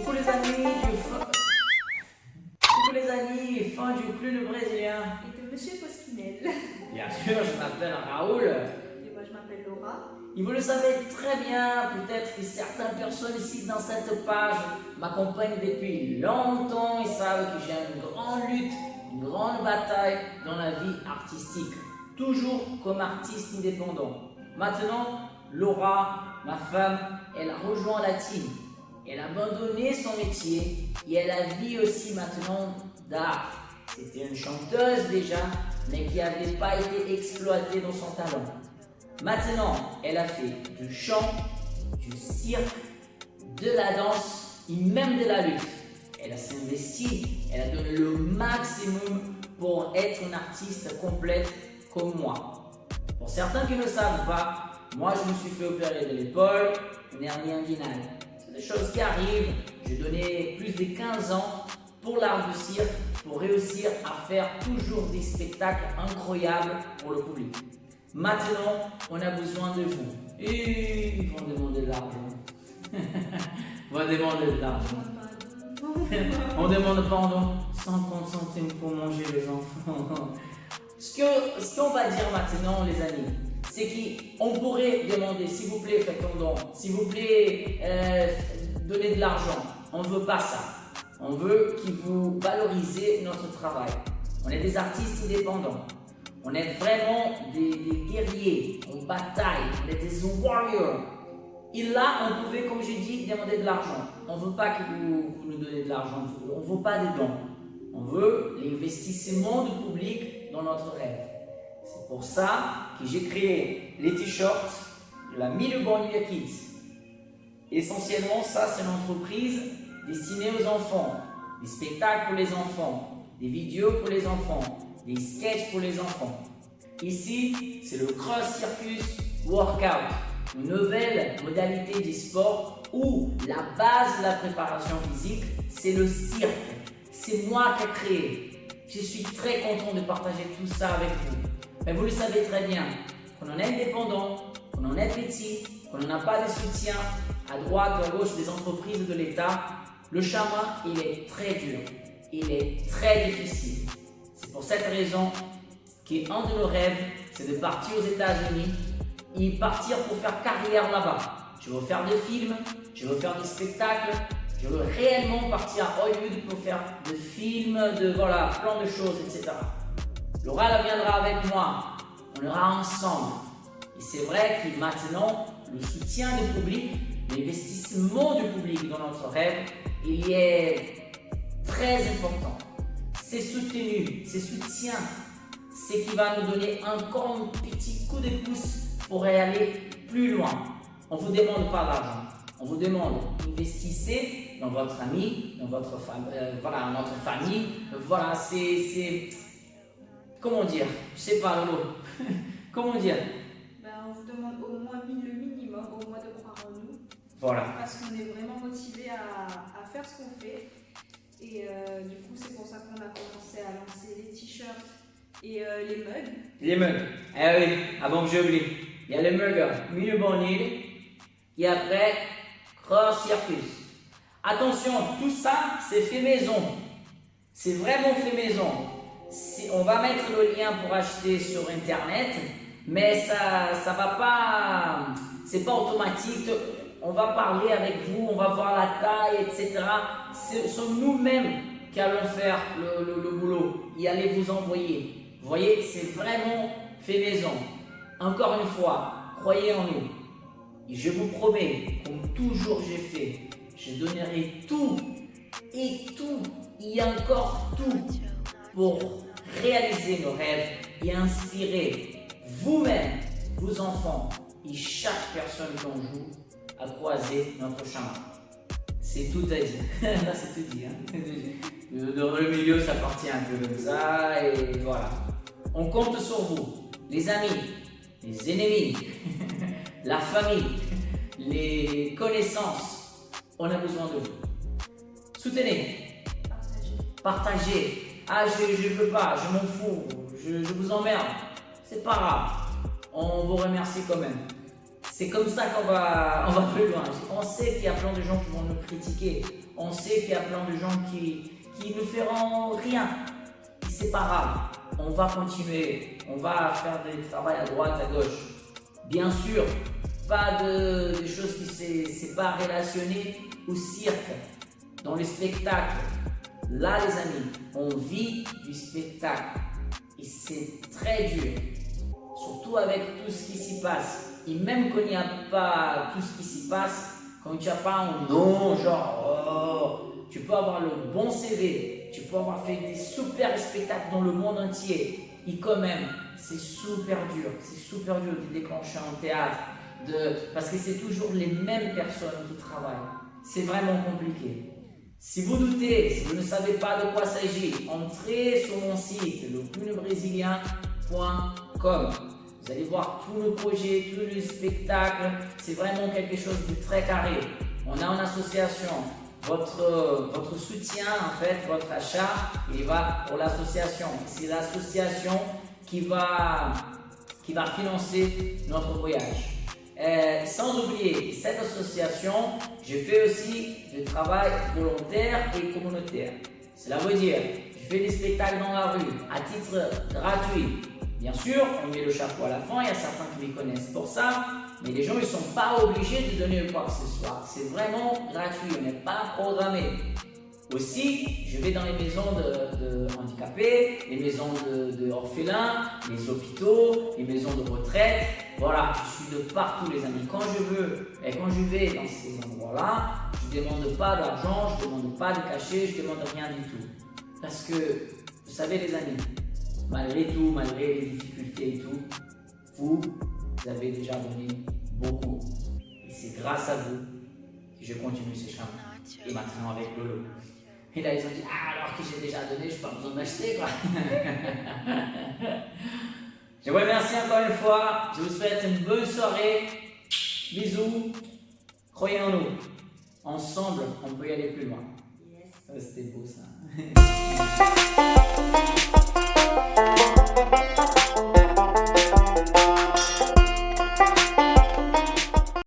Coucou les amis Coucou les amis, fin du club brésilien. Et de Monsieur Posquinel. Bien sûr, je m'appelle Raoul. Et moi je m'appelle Laura. Et vous le savez très bien, peut-être que certaines personnes ici dans cette page m'accompagnent depuis longtemps et savent que j'ai une grande lutte, une grande bataille dans la vie artistique. Toujours comme artiste indépendant. Maintenant, Laura, ma femme, elle a rejoint la team. Elle a abandonné son métier et elle a vie aussi maintenant d'art. C'était une chanteuse déjà, mais qui n'avait pas été exploitée dans son talent. Maintenant, elle a fait du chant, du cirque, de la danse et même de la lutte. Elle a s'investi, elle a donné le maximum pour être une artiste complète comme moi. Pour certains qui ne savent pas, moi je me suis fait opérer de l'épaule, une hernie inguinale. C'est des choses qui arrivent. J'ai donné plus de 15 ans pour l'art du cirque, pour réussir à faire toujours des spectacles incroyables pour le public. Maintenant, on a besoin de vous. Et ils vont demander de l'argent. On va demander de l'argent. On demande pardon 50 centimes pour manger les enfants. Ce qu'on va dire maintenant, les amis, c'est qu'on pourrait demander, s'il vous plaît, faites un don, s'il vous plaît, donnez de l'argent. On ne veut pas ça. On veut que vous valorisez notre travail. On est des artistes indépendants. On est vraiment des guerriers. On bataille. On est des warriors. Et là, on pouvait, comme j'ai dit, demander de l'argent. On ne veut pas que vous nous donnez de l'argent. On ne veut pas des dons. On veut l'investissement du public dans notre rêve. C'est pour ça que j'ai créé les t-shirts de la Mille Banlieue Kids. Essentiellement, ça, c'est une entreprise destinée aux enfants. Des spectacles pour les enfants, des vidéos pour les enfants, des sketchs pour les enfants. Ici, c'est le Cross Circus Workout, une nouvelle modalité du sport où la base de la préparation physique, c'est le cirque. C'est moi qui ai créé. Je suis très content de partager tout ça avec vous. Mais vous le savez très bien, quand on est indépendant, quand on est petit, quand on n'a pas de soutien à droite ou à gauche des entreprises ou de l'État, le chemin, il est très dur. Il est très difficile. C'est pour cette raison qu'un de nos rêves, c'est de partir aux États-Unis et partir pour faire carrière là-bas. Je veux faire des films, je veux faire des spectacles, je veux réellement partir à Hollywood pour faire des films, voilà, plein de choses, etc. Laura elle viendra avec moi, on ira ensemble. Et c'est vrai que maintenant, le soutien du public, l'investissement du public dans notre rêve, il est très important. C'est soutenu, c'est soutien, c'est qui va nous donner encore un petit coup de pouce pour aller plus loin. On ne vous demande pas d'argent, on vous demande investissez dans votre ami, dans votre voilà, notre famille. Voilà, c'est comment dire, je sais pas Lolo. Comment dire? On vous demande au moins le minimum, au moins de croire en nous. Voilà. Parce qu'on est vraiment motivé à faire ce qu'on fait. Et du coup, c'est pour ça qu'on a commencé à lancer les t-shirts et les mugs. Les mugs. Eh oui, avant que j'oublie. Il y a les mugs Mille Banlieue et après Cross Circus. Attention, tout ça, c'est fait maison. C'est vraiment fait maison. On va mettre le lien pour acheter sur Internet, mais ça va pas, c'est pas automatique. On va parler avec vous, on va voir la taille, etc. Ce sont nous-mêmes qui allons faire le boulot et allez vous envoyer. Vous voyez, c'est vraiment fait maison. Encore une fois, croyez en nous. Et je vous promets, comme toujours j'ai fait, je donnerai tout et encore tout pour réaliser nos rêves et inspirer vous-même, vos enfants et chaque personne qu'on joue à croiser notre chemin. C'est tout à dire. Là, c'est tout dit. Hein? Dans le milieu, ça partit un peu comme ça et voilà. On compte sur vous, les amis, les ennemis, la famille, les connaissances. On a besoin de vous. Soutenez. Partagez. Ah, je veux pas, je m'en fous, je vous emmerde. C'est pas grave. On vous remercie quand même. C'est comme ça qu'on va plus loin. On sait qu'il y a plein de gens qui vont nous critiquer. On sait qu'il y a plein de gens qui ne feront rien. C'est pas grave. On va continuer. On va faire des travaux à droite, à gauche. Bien sûr, pas des choses qui ne sont pas relationnées au cirque, dans le spectacle. Là, les amis, on vit du spectacle. Et c'est très dur. Surtout avec tout ce qui s'y passe. Et même quand il n'y a pas tout ce qui s'y passe, quand tu n'as pas un nom, genre, tu peux avoir le bon CV, tu peux avoir fait des super spectacles dans le monde entier. Et quand même, c'est super dur de déclencher un théâtre, parce que c'est toujours les mêmes personnes qui travaillent. C'est vraiment compliqué. Si vous doutez, si vous ne savez pas de quoi il s'agit, entrez sur mon site, leclownbrésilien.com. Vous allez voir tous nos projets, tous les spectacles. C'est vraiment quelque chose de très carré. On a une association. Votre soutien, en fait, votre achat, il va pour l'association. C'est l'association qui va financer notre voyage. Sans oublier cette association, je fais aussi du travail volontaire et communautaire. Cela veut dire, je fais des spectacles dans la rue à titre gratuit. Bien sûr, on met le chapeau à la fin, il y a certains qui me connaissent pour ça, mais les gens ne sont pas obligés de donner quoi que ce soit. C'est vraiment gratuit, on n'est pas programmé. Aussi, je vais dans les maisons de handicapés, les maisons d'orphelins, les hôpitaux, les maisons de retraite. Voilà, je suis de partout les amis. Quand je veux et quand je vais dans ces endroits-là, je ne demande pas d'argent, je ne demande pas de cachet, je ne demande rien du tout. Parce que, vous savez les amis, malgré tout, malgré les difficultés et tout, vous avez déjà donné beaucoup. Et c'est grâce à vous que je continue ce chemin. Et maintenant avec Lolo. Et là, ils ont dit, alors que j'ai déjà donné, je n'ai pas besoin d'acheter, quoi. Je vous remercie encore une fois. Je vous souhaite une bonne soirée. Bisous. Croyez en nous. Ensemble, on peut y aller plus loin. Yes. C'était beau, ça.